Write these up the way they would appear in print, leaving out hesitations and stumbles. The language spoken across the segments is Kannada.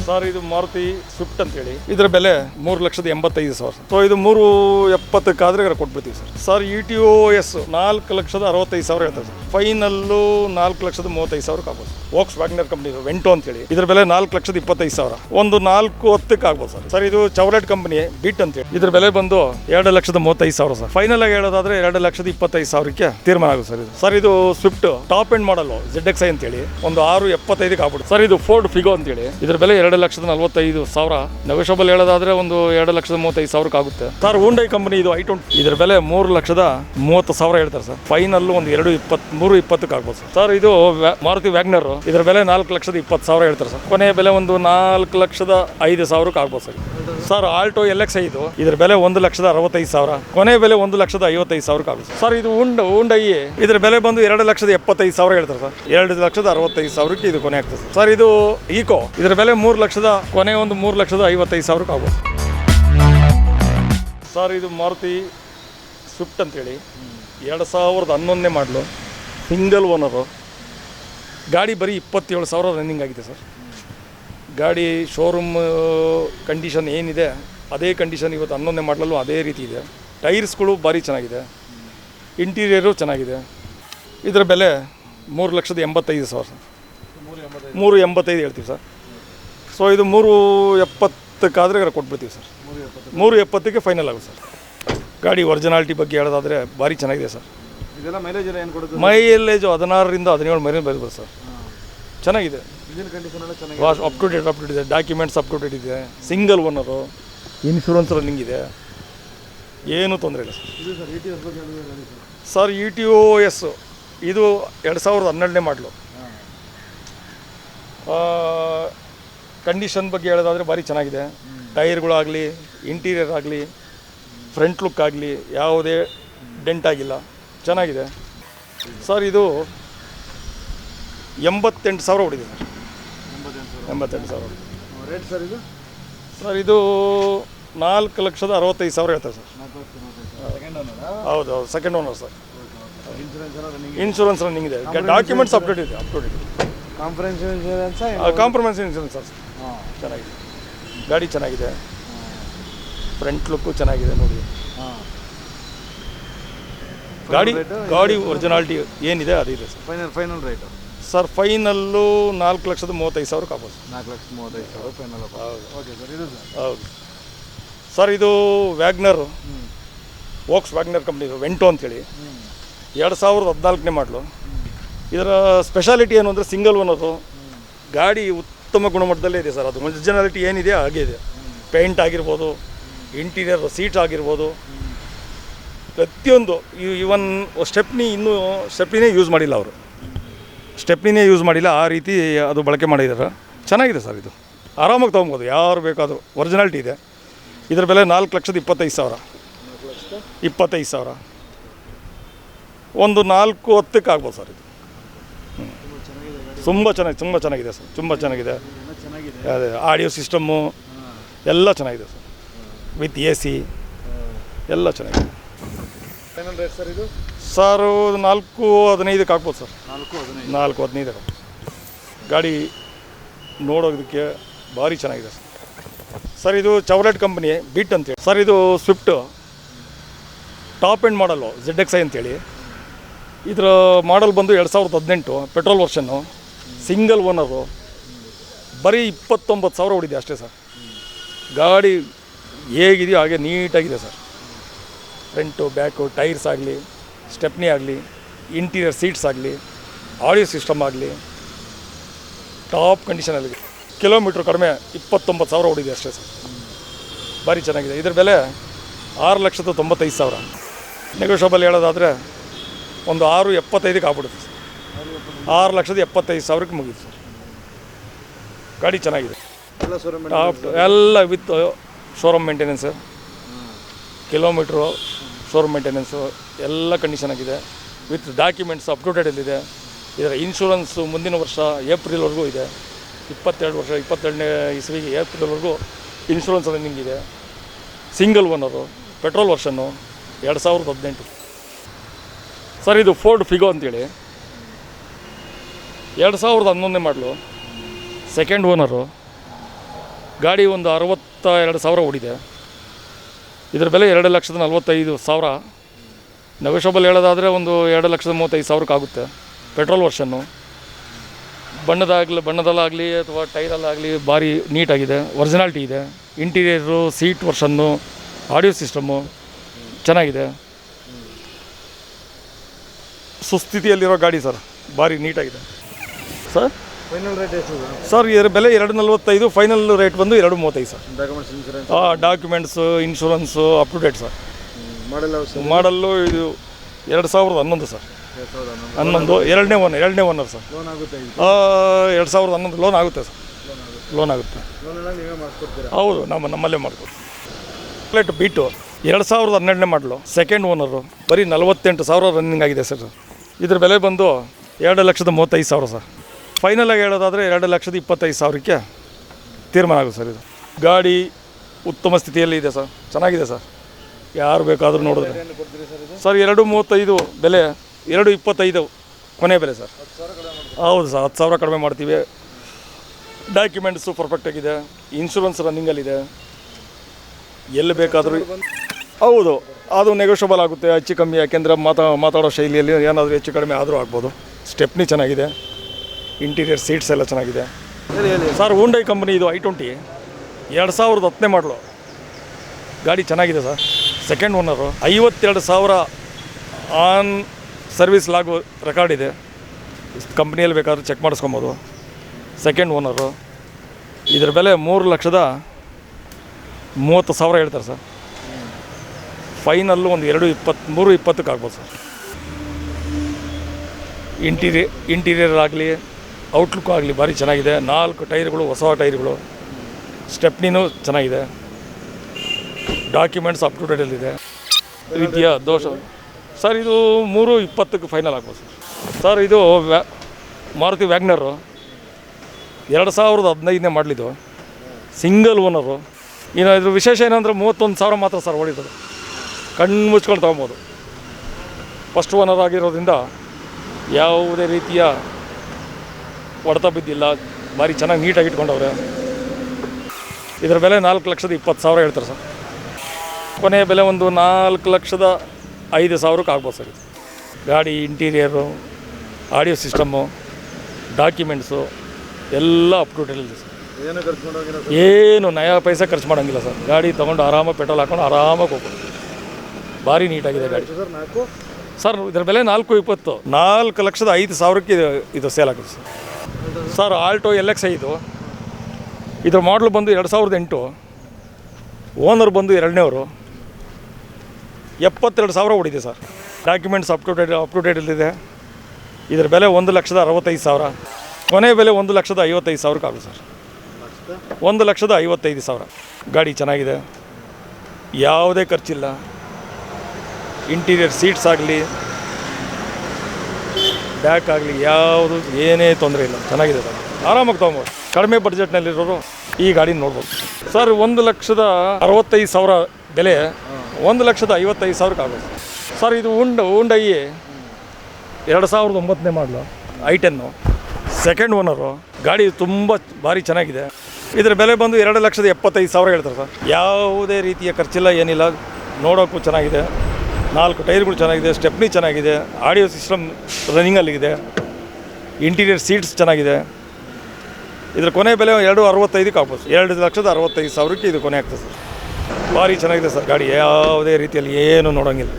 ಸರ್ ಇದು ಮಾರುತಿ ಸ್ವಿಫ್ಟ್ ಅಂತೇಳಿ ಇದರ ಬೆಲೆ 3,85,000. ಸೊ ಇದು 370 ಕೊಟ್ಬಿಡ್ತೀವಿ ಸರ್. ಸರ್ ETOS 4,65,000 ಹೇಳ್ತಾರೆ ಸರ್. ಫೈನಲ್ಲು 4,35,000 ಆಗ್ಬೋದು. ವೋಕ್ಸ್ ವ್ಯಾಗನರ್ ಕಂಪ್ನಿ ವೆಂಟೋ ಅಂತೇಳಿ ಇದರ ಬೆಲೆ 4,25,000. ಒಂದು 4,10 ಆಗ್ಬೋದು ಸರ್. ಸರ್ ಇದು ಚೌರೆಟ್ ಕಂಪನಿ ಬಿಟ್ ಅಂತೇಳಿ ಇದ್ರ ಬೆಲೆ ಬಂದು 2,35,000 ಸರ್. ಫೈನಲ್ ಆಗಿ ಹೇಳೋದಾದ್ರೆ 2,25,000ಕ್ಕೆ ತೀರ್ಮಾನ ಆಗುತ್ತೆ ಸರ್. ಸರ್ ಇದು Swift top end model ZXi ಅಂತೇಳಿ ಒಂದು 6,75 ಆಗ್ಬಿಡುತ್ತೆ ಸರ್. ಇದು ಫೋರ್ಡ್ ಫಿಗೋ ಅಂತೇಳಿ ಇದ್ರ ಬೆಲೆ 2,45,000. ನೆಗೋಷಿಯಬಲ್ ಹೇಳೋದಾದ್ರೆ ಒಂದು 2,35,000 ಆಗುತ್ತೆ ಸರ್. ಹುಂಡೈ ಕಂಪನಿ ಇದು i20 ಇದ್ರ ಬೆಲೆ 3,30,000 ಹೇಳ್ತಾರೆ ಸರ್. ಫೈನಲ್ ಒಂದು 3,20 ಆಗ್ಬೋದು ಸರ್. ಇದು ಮಾರುತಿ ವ್ಯಾಗ್ನರ್ ಇದ್ರ ಬೆಲೆ 4,20,000 ಹೇಳ್ತಾರೆ ಸರ್. ಕೊನೆಯ ಬೆಲೆ ಒಂದು 4,05,000 ಆಗ್ಬೋದು ಸರ್. ಸರ್ ಆಲ್ಟೋ LXi ಇದು ಇದ್ರ ಬೆಲೆ 1,65,000. ಕೊನೆಯ ಬೆಲೆ 1,55,000 ಆಗುತ್ತೆ ಸರ್. ಇದು ಹುಂಡೈ ಇದ್ರ ಬೆಲೆ ಬಂದು 2,75,000 ಹೇಳ್ತಾರೆ ಸರ್. 2,65,000ಕ್ಕೆ ಇದು ಕೊನೆ ಆಗ್ತದೆ ಸರ್. ಇದು ಈಕೋ ಇದ್ರ ಬೆಲೆ 3,00,000 ಕೊನೆ ಒಂದು 3,55,000 ಆಗ್ಬೋದು ಸರ್. ಇದು ಮಾರುತಿ ಸ್ವಿಫ್ಟ್ ಅಂತೇಳಿ 2011ನೇ ಮಾಡಲು ಸಿಂಗಲ್ ಓನರು. ಗಾಡಿ ಬರೀ 27,000 ರನ್ನಿಂಗ್ ಆಗಿದೆ ಸರ್. ಗಾಡಿ ಶೋರೂಮ್ ಕಂಡೀಷನ್ ಏನಿದೆ ಅದೇ ಕಂಡೀಷನ್ ಇವತ್ತು 11ನೇ ಮಾಡಲಲ್ಲೂ ಅದೇ ರೀತಿ ಇದೆ. ಟೈರ್ಸ್ಗಳು ಭಾರಿ ಚೆನ್ನಾಗಿದೆ, ಇಂಟೀರಿಯರು ಚೆನ್ನಾಗಿದೆ. ಇದರ ಬೆಲೆ 3,85,000 ಸರ್. 3,85 ಹೇಳ್ತೀವಿ ಸರ್. ಸೊ ಇದು 3,70 ಕೊಟ್ಬಿಡ್ತೀವಿ ಸರ್. 3,70ಕ್ಕೆ ಫೈನಲ್ ಆಗುತ್ತೆ ಸರ್. ಗಾಡಿ ಒರಿಜಿನಾಲಿಟಿ ಬಗ್ಗೆ ಹೇಳೋದಾದರೆ ಭಾರಿ ಚೆನ್ನಾಗಿದೆ ಸರ್. ಇದೆಲ್ಲ ಮೈಲೇಜ್ ಏನು ಕೊಡುತ್ತೆ? ಮೈಲೇಜ್ 16ರಿಂದ 17 ಮೈಲೇಜ್ ಬರ್ಬೋದು ಸರ್. ಚೆನ್ನಾಗಿದೆ. ಇಂಜಿನ್ ಕಂಡೀಷನ್ ಎಲ್ಲ ಚೆನ್ನಾಗಿದೆ. ಅಪ್ ಟು ಡೇಟ್ ಇದೆ. ಡಾಕ್ಯುಮೆಂಟ್ಸ್ ಅಪ್ ಟು ಡೇಟ್ ಇದೆ. ಸಿಂಗಲ್ ಓನರು, ಇನ್ಶೂರೆನ್ಸ್ ರನ್ನಿಂಗ್ ಇದೆ, ಏನೂ ತೊಂದರೆ ಇಲ್ಲ ಸರ್. ETOS ಇದು 2012ನೇ ಮಾಡಲು. ಕಂಡೀಷನ್ ಬಗ್ಗೆ ಹೇಳೋದಾದರೆ ಭಾರಿ ಚೆನ್ನಾಗಿದೆ. ಟೈರ್ಗಳಾಗಲಿ, ಇಂಟೀರಿಯರ್ ಆಗಲಿ, ಫ್ರಂಟ್ ಲುಕ್ ಆಗಲಿ ಯಾವುದೇ ಡೆಂಟ್ ಆಗಿಲ್ಲ, ಚೆನ್ನಾಗಿದೆ ಸರ್. ಇದು 88,000 ಹೊಡಿದೆ ಸರ್. 88,000 rate sir. ಇದು ಸರ್ ಇದು 4,65,000 ಹೇಳ್ತಾರೆ ಸರ್. ಹೌದು ಹೌದು, second owner sir. Insurance running ಇದೆ. ಡಾಕ್ಯುಮೆಂಟ್ಸ್ ಅಪ್ಡೇಟ್ ಇದೆ. Compromise insurance sir. ಚೆನ್ನಾಗಿದೆ. ಗಾಡಿ ಚೆನ್ನಾಗಿದೆ, ಫ್ರಂಟ್ ಲುಕ್ಕು ಚೆನ್ನಾಗಿದೆ ನೋಡಿ. ಗಾಡಿ ಒರಿಜಿನಾಲಿಟಿ ಏನಿದೆ ಅದಿದೆ sir. Final rate sir final 4,35,000 ಆಗ್ಬೋದು. 4,35,000 ಫೈನಲ್. ಹೌದು. Okay sir. ಇದು ಹೌದು ಸರ್. ಇದು Wagner Volks Wagner company Vento ಅಂತೇಳಿ 2014ನೇ ಮಾಡಲು. ಇದರ ಸ್ಪೆಷಾಲಿಟಿ ಏನು ಅಂದರೆ ಸಿಂಗಲ್ ಓನರು. ಗಾಡಿ ಉತ್ತಮ ಗುಣಮಟ್ಟದಲ್ಲೇ ಇದೆ ಸರ್. ಅದು ಒರಿಜಿನಾಲಿಟಿ ಏನಿದೆ ಹಾಗೆ ಇದೆ. ಪೇಂಟ್ ಆಗಿರ್ಬೋದು, ಇಂಟೀರಿಯರ್ ಸೀಟ್ಸ್ ಆಗಿರ್ಬೋದು, ಪ್ರತಿಯೊಂದು. ಇವನ್ ಸ್ಟೆಪ್ನಿನೇ ಯೂಸ್ ಮಾಡಿಲ್ಲ ಅವರು. ಸ್ಟೆಪ್ನಿನೇ ಯೂಸ್ ಮಾಡಿಲ್ಲ, ಆ ರೀತಿ ಅದು ಬಳಕೆ ಮಾಡಿದ್ದಾರೆ. ಚೆನ್ನಾಗಿದೆ ಸರ್. ಇದು ಆರಾಮಾಗಿ ತೊಗೊಬೋದು, ಯಾರು ಬೇಕಾದರೂ. ಒರಿಜಿನಾಲಿಟಿ ಇದೆ. ಇದರ ಬೆಲೆ 4,25,000. 25,000 ಒಂದು 4,10 ಆಗ್ಬೋದು ಸರ್. ಇದು ತುಂಬ ಚೆನ್ನಾಗಿದೆ ಸರ್. ತುಂಬ ಚೆನ್ನಾಗಿದೆ. ಅದೇ ಆಡಿಯೋ ಸಿಸ್ಟಮ್ಮು ಎಲ್ಲ ಚೆನ್ನಾಗಿದೆ ಸರ್. ವಿತ್ AC ಎಲ್ಲ ಚೆನ್ನಾಗಿದೆ. Final rate sir. ಇದು ಸರ್ 4,15 ಆಗ್ಬೋದು ಸರ್. 4,15 ಗಾಡಿ ನೋಡೋದಕ್ಕೆ ಭಾರಿ ಚೆನ್ನಾಗಿದೆ ಸರ್. ಸರ್ ಇದು ಚೌರೆಟ್ ಕಂಪನಿ ಬಿಟ್ ಅಂತೇಳಿ ಸರ್. ಇದು ಸ್ವಿಫ್ಟ್ ಟಾಪ್ ಎಂಡ್ ಮಾಡಲು ZXi ಅಂತೇಳಿ ಇದರ ಮಾಡಲ್ ಬಂದು 2018 ಪೆಟ್ರೋಲ್ ವರ್ಷನ್ನು. Single owner. ಬರೀ 29,000 ಹೊಡಿದೆ ಅಷ್ಟೇ ಸರ್. ಗಾಡಿ ಹೇಗಿದೆಯೋ ಹಾಗೆ ನೀಟಾಗಿದೆ ಸರ್. ಫ್ರಂಟು ಬ್ಯಾಕು ಟೈರ್ಸ್ ಆಗಲಿ, ಸ್ಟೆಪ್ನಿ ಆಗಲಿ, ಇಂಟೀರಿಯರ್ ಸೀಟ್ಸ್ ಆಗಲಿ, ಆಡಿಯೋ ಸಿಸ್ಟಮ್ ಆಗಲಿ ಟಾಪ್ ಕಂಡೀಷನಲ್ಲಿ. ಕಿಲೋಮೀಟ್ರ್ ಕಡಿಮೆ 29,000 ಹೊಡಿದೆ ಅಷ್ಟೇ ಸರ್. ಭಾರಿ ಚೆನ್ನಾಗಿದೆ. ಇದರ ಬೆಲೆ 6,95,000. ನೆಗೋಷಿಯಬಲ್ ಹೇಳೋದಾದರೆ ಒಂದು 6,75 ಆಗ್ಬಿಡುತ್ತೆ ಸರ್. 6,75,000ಕ್ಕೆ ಮುಗೀತು ಸರ್. ಗಾಡಿ ಚೆನ್ನಾಗಿದೆ. ಎಲ್ಲ with showroom maintenance, kilometre showroom maintenance ಎಲ್ಲ ಕಂಡೀಷನ್ ಆಗಿದೆ. ವಿತ್ ಡಾಕ್ಯುಮೆಂಟ್ಸ್ ಅಪ್ ಟು ಡೇಟಲ್ಲಿದೆ. ಇದರ ಇನ್ಶೂರೆನ್ಸು ಮುಂದಿನ ವರ್ಷ ಏಪ್ರಿಲ್ವರೆಗೂ ಇದೆ. 22ನೇ ಇಸ್ವಿಗೆ ಏಪ್ರಿಲ್ವರೆಗೂ ಇನ್ಶೂರೆನ್ಸ್ ರನ್ನಿಂಗ್ ಇದೆ. Single owner, petrol version, 2018 sir. ಇದು ಫೋರ್ಡ್ ಫಿಗೋ ಅಂತೇಳಿ 2011ನೇ ಮಾಡಲು, ಸೆಕೆಂಡ್ ಓನರು. ಗಾಡಿ ಒಂದು 62,000 ಓಡಿದೆ. ಇದ್ರ ಬೆಲೆ 2,45,000. ನೆಗೋಷಿಯಬಲ್ ಹೇಳೋದಾದರೆ ಒಂದು 2,35,000 ಆಗುತ್ತೆ. ಪೆಟ್ರೋಲ್ ವರ್ಷನ್ನು. ಬಣ್ಣದಲ್ಲಾಗಲಿ ಅಥವಾ ಟೈರಲ್ಲಾಗಲಿ ಭಾರಿ ನೀಟಾಗಿದೆ, ಒರಿಜಿನಾಲಿಟಿ ಇದೆ. Interior, seat version, audio system ಚೆನ್ನಾಗಿದೆ. ಸುಸ್ಥಿತಿಯಲ್ಲಿರೋ ಗಾಡಿ ಸರ್, ಭಾರಿ ನೀಟಾಗಿದೆ ಸರ್. ಫೈನಲ್ ರೇಟ್ ಎಷ್ಟು ಸರ್ ಇದರ ಬೆಲೆ 2,45, ಫೈನಲ್ ರೇಟ್ ಬಂದು 2,35 sir. Documents insurance documents, insurance up to date sir. Model ಇದು 2011 ಸರ್. 11 ಎರಡನೇ ಓನರ್ ಸರ್. ಲೋನ್ ಆಗುತ್ತೆ 2011 ಲೋನ್ ಆಗುತ್ತೆ ಸರ್. ಲೋನ್ ಆಗುತ್ತೆ. ನೀವೇ ಮಾಡಿಸ್ಕೊಡ್ತೀರಾ? ಹೌದು, ನಮ್ಮಲ್ಲೇ ಮಾಡ್ತೀವಿ. ಪ್ಲೇಟ್ ಬಿಟ್ಟು 2012 ಮಾಡಲು, ಸೆಕೆಂಡ್ ಓನರು, ಬರೀ 48,000 ರನ್ನಿಂಗ್ ಆಗಿದೆ ಸರ್. ಇದ್ರ ಬೆಲೆ ಬಂದು 2,35,000 ಸರ್. ಫೈನಲಾಗಿ ಹೇಳೋದಾದರೆ 2,25,000ಕ್ಕೆ ತೀರ್ಮಾನ ಆಗುತ್ತೆ ಸರ್. ಇದು ಗಾಡಿ ಉತ್ತಮ ಸ್ಥಿತಿಯಲ್ಲಿ ಇದೆ ಸರ್, ಚೆನ್ನಾಗಿದೆ ಸರ್. ಯಾರು ಬೇಕಾದರೂ ನೋಡಿದ್ರೆ ಸರ್ 2,35 ಬೆಲೆ, 2,25 ಕೊನೆ ಬೆಲೆ ಸರ್. ಹೌದು ಸರ್, 10,000 ಕಡಿಮೆ ಮಾಡ್ತೀವಿ. ಡಾಕ್ಯುಮೆಂಟ್ಸು ಪರ್ಫೆಕ್ಟಾಗಿದೆ, ಇನ್ಶೂರೆನ್ಸ್ ರನ್ನಿಂಗಲ್ಲಿದೆ. ಎಲ್ಲಿ ಬೇಕಾದರೂ ಹೌದು, ಅದು ನೆಗೋಷಿಯಬಲ್ ಆಗುತ್ತೆ, ಹೆಚ್ಚು ಕಮ್ಮಿ. ಯಾಕೆಂದರೆ ಮಾತಾಡೋ ಶೈಲಿಯಲ್ಲಿ ಏನಾದರೂ ಹೆಚ್ಚು ಕಡಿಮೆ ಆದರೂ ಆಗ್ಬೋದು. ಸ್ಟೆಪ್ನಿ ಚೆನ್ನಾಗಿದೆ, ಇಂಟೀರಿಯರ್ ಸೀಟ್ಸ್ ಎಲ್ಲ ಚೆನ್ನಾಗಿದೆ ಸರ್. ಹುಂಡೈ ಕಂಪ್ನಿ ಇದು i20 2010 ಮಾಡಲು ಗಾಡಿ ಚೆನ್ನಾಗಿದೆ sir. Second owner, 52,000 on service log record ಇದೆ. ಕಂಪ್ನಿಯಲ್ಲಿ ಬೇಕಾದ್ರೆ ಚೆಕ್ ಮಾಡಿಸ್ಕೊಬೋದು. Second owner. ಇದ್ರ ಬೆಲೆ 3,30,000 ಹೇಳ್ತಾರೆ ಸರ್. ಫೈನಲ್ಲು ಒಂದು 3,20,000 ಆಗ್ಬೋದು ಸರ್. ಇಂಟೀರಿಯರ್ ಆಗಲಿ, ಔಟ್ಲುಕ್ ಆಗಲಿ ಭಾರಿ ಚೆನ್ನಾಗಿದೆ. 4 ಟೈರ್ಗಳು ಹೊಸ ಟೈರ್ಗಳು, ಸ್ಟೆಪ್ನಿನೂ ಚೆನ್ನಾಗಿದೆ. ಡಾಕ್ಯುಮೆಂಟ್ಸ್ ಅಪ್ ಟು ಡೇಟಲ್ಲಿದೆ. ರೀತಿಯ ದೋಷ ಸರ್. ಇದು 3,20,000 ಫೈನಲ್ ಆಗ್ಬೋದು ಸರ್. ಸರ್ ಇದು ಮಾರುತಿ ವ್ಯಾಗ್ನರು 2015 ಮಾಡಲಿದ್ದು, ಸಿಂಗಲ್ ಓನರು. ಇನ್ನು ಇದ್ರ ವಿಶೇಷ ಏನಂದರೆ 31,000 ಮಾತ್ರ ಸರ್ ಓಡಿರೋದು. ಕಣ್ಣು ಮುಚ್ಕೊಂಡು ತೊಗೊಬೋದು. ಫಸ್ಟ್ ಓನರ್ ಆಗಿರೋದ್ರಿಂದ ಯಾವುದೇ ರೀತಿಯ ಹೊಡೆತ ಬಿದ್ದಿಲ್ಲ. ಭಾರಿ ಚೆನ್ನಾಗಿ ನೀಟಾಗಿ ಇಟ್ಕೊಂಡವ್ರೆ. ಇದರ ಬೆಲೆ 4,20,000 ಹೇಳ್ತಾರೆ ಸರ್. ಕೊನೆಯ ಬೆಲೆ ಒಂದು 4,05,000 ಆಗ್ಬೋದು ಸರ್. ಇದು ಗಾಡಿ ಇಂಟೀರಿಯರು, ಆಡಿಯೋ ಸಿಸ್ಟಮ್ಮು, ಡಾಕ್ಯುಮೆಂಟ್ಸು ಎಲ್ಲ ಅಪ್ ಟು ಡೇಟ್ ಇದೆ ಸರ್. ಏನು ನಯಾ ಪೈಸೆ ಖರ್ಚು ಮಾಡೋಂಗಿಲ್ಲ ಸರ್. ಗಾಡಿ ತೊಗೊಂಡು ಆರಾಮಾಗಿ ಪೆಟ್ರೋಲ್ ಹಾಕೊಂಡು ಆರಾಮಾಗಿ ಹೋಗ್ಬೋದು. ಭಾರಿ ನೀಟಾಗಿದೆ ಗಾಡಿ ಸರ್. ಇದರ ಬೆಲೆ 4,20,000. 4,05,000ಕ್ಕೆ ಇದು ಸೇಲ್ ಆಗುತ್ತೆ ಸರ್. ಸರ್ ಆಲ್ಟೋ LX ಇದು. ಇದ್ರ ಮಾಡಲು ಬಂದು 2008. ಓನರ್ ಬಂದು 2ನೇವರು. 72,000 ಓಡಿದೆ ಸರ್. ಡಾಕ್ಯುಮೆಂಟ್ಸ್ ಅಪ್ ಟು ಡೇಟಲ್ಲಿದೆ. ಇದರ ಬೆಲೆ 1,65,000. ಕೊನೆ ಬೆಲೆ 1,55,000 ಆಗುತ್ತೆ ಸರ್. 1,55,000. ಗಾಡಿ ಚೆನ್ನಾಗಿದೆ, ಯಾವುದೇ ಖರ್ಚಿಲ್ಲ. ಇಂಟೀರಿಯರ್ ಸೀಟ್ಸ್ ಆಗಲಿ, ಬ್ಯಾಕ್ ಆಗಲಿ, ಯಾವುದು ಏನೇ ತೊಂದರೆ ಇಲ್ಲ, ಚೆನ್ನಾಗಿದೆ ಸರ್. ಆರಾಮಾಗಿ ತೊಗೊಬೋದು. ಕಡಿಮೆ ಬಡ್ಜೆಟ್ನಲ್ಲಿರೋರು ಈ ಗಾಡಿನ ನೋಡ್ಬೋದು ಸರ್. 1,65,000 ಬೆಲೆ, 1,55,000 ಆಗೋದು ಸರ್. ಇದು ಹುಂಡೈ 2009 ಮಾಡಲು i10 ಸೆಕೆಂಡ್ ಓನರು. ಗಾಡಿ ತುಂಬ ಭಾರಿ ಚೆನ್ನಾಗಿದೆ. ಇದರ ಬೆಲೆ ಬಂದು 2,75,000 ಹೇಳ್ತಾರೆ ಸರ್. ಯಾವುದೇ ರೀತಿಯ ಖರ್ಚಿಲ್ಲ, ಏನಿಲ್ಲ. ನೋಡೋಕ್ಕೂ ಚೆನ್ನಾಗಿದೆ. 4 ಟೈರ್ಗಳು ಚೆನ್ನಾಗಿದೆ, ಸ್ಟೆಪ್ನಿ ಚೆನ್ನಾಗಿದೆ, ಆಡಿಯೋ ಸಿಸ್ಟಮ್ ರನ್ನಿಂಗಲ್ಲಿದೆ, ಇಂಟೀರಿಯರ್ ಸೀಟ್ಸ್ ಚೆನ್ನಾಗಿದೆ. ಇದರ ಕೊನೆ ಬೆಲೆ 2,65,000 ಆಗ್ಬೋದು. 2,65,000ಕ್ಕೆ ಇದು ಕೊನೆ ಆಗ್ತದೆ ಸರ್. ಭಾರಿ ಚೆನ್ನಾಗಿದೆ ಸರ್ ಗಾಡಿ, ಯಾವುದೇ ರೀತಿಯಲ್ಲಿ ಏನು ನೋಡೋಂಗಿಲ್ಲ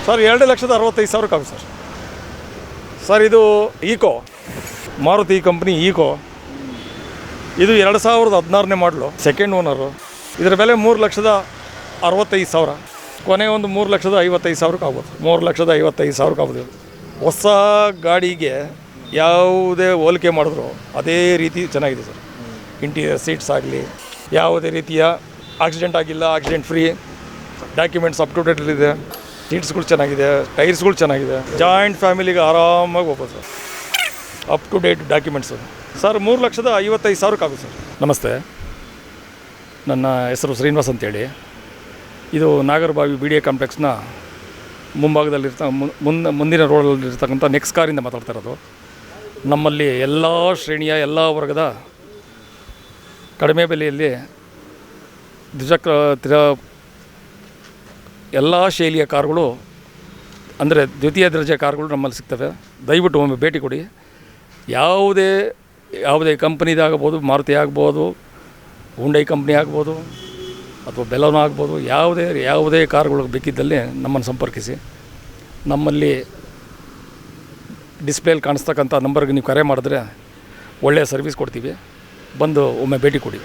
ಸರ್. 2,65,000 ಆಗುತ್ತೆ ಸರ್. ಸರ್ ಇದು ಈಕೋ, ಮಾರುತಿ ಕಂಪ್ನಿ ಈಕೋ. ಇದು 2016 ಮಾಡಲು, ಸೆಕೆಂಡ್ ಓನರು. ಇದರ ಬೆಲೆ 3,65,000. ಕೊನೆ ಒಂದು 3,55,000 ಆಗ್ಬೋದು. 3,55,000 ಆಗ್ಬೋದು. ಹೊಸ ಗಾಡಿಗೆ ಯಾವುದೇ ಹೋಲಿಕೆ ಮಾಡಿದ್ರು ಅದೇ ರೀತಿ ಚೆನ್ನಾಗಿದೆ ಸರ್. ಇಂಟೀರಿಯರ್ ಸೀಟ್ಸ್ ಆಗಲಿ, ಯಾವುದೇ ರೀತಿಯ ಆಕ್ಸಿಡೆಂಟ್ ಆಗಿಲ್ಲ, accident free. Documents up to ಡೇಟಲ್ಲಿದೆ. ಸೀಟ್ಸ್ಗಳು ಚೆನ್ನಾಗಿದೆ, ಟೈರ್ಸ್ಗಳು ಚೆನ್ನಾಗಿದೆ. ಜಾಯಿಂಟ್ ಫ್ಯಾಮಿಲಿಗೆ ಆರಾಮಾಗಿ ಹೋಗ್ಬೋದು sir. Up to date documents sir. 3,55,000 ಆಗುತ್ತೆ ಸರ್. ನಮಸ್ತೆ, ನನ್ನ ಹೆಸರು ಶ್ರೀನಿವಾಸ್ ಅಂತೇಳಿ. ಇದು ನಾಗರಭಾವಿ BDA ಕಾಂಪ್ಲೆಕ್ಸ್ನ ಮುಂದಿನ ರೋಡಲ್ಲಿರ್ತಕ್ಕಂಥ ನೆಕ್ಸ್ ಕಾರಿಂದ ಮಾತಾಡ್ತಾ ಇರೋದು. ನಮ್ಮಲ್ಲಿ ಎಲ್ಲ ಶ್ರೇಣಿಯ, ಎಲ್ಲ ವರ್ಗದ ಕಡಿಮೆ ಬೆಲೆಯಲ್ಲಿ ಎಲ್ಲ ಶೈಲಿಯ ಕಾರುಗಳು ಅಂದರೆ ದ್ವಿತೀಯ ದರ್ಜೆ ಕಾರುಗಳು ನಮ್ಮಲ್ಲಿ ಸಿಗ್ತವೆ. ದಯವಿಟ್ಟು ಒಮ್ಮೆ ಭೇಟಿ ಕೊಡಿ. ಯಾವುದೇ ಕಂಪ್ನಿದಾಗ್ಬೋದು, ಮಾರುತಿ ಆಗ್ಬೋದು, ಹುಂಡೈ ಕಂಪ್ನಿ ಆಗ್ಬೋದು, ಅಥವಾ ಬೆಲೋನೋ ಆಗ್ಬೋದು, ಯಾವುದೇ ಕಾರುಗಳು ಬೇಕಿದ್ದಲ್ಲಿ ನಮ್ಮನ್ನು ಸಂಪರ್ಕಿಸಿ. ನಮ್ಮಲ್ಲಿ ಡಿಸ್ಪ್ಲೇಲಿ ಕಾಣಿಸ್ತಕ್ಕಂಥ ನಂಬರ್ಗೆ ನೀವು ಕರೆ ಮಾಡಿದ್ರೆ ಒಳ್ಳೆಯ ಸರ್ವಿಸ್ ಕೊಡ್ತೀವಿ. ಬಂದು ಒಮ್ಮೆ ಭೇಟಿ ಕೊಡಿ.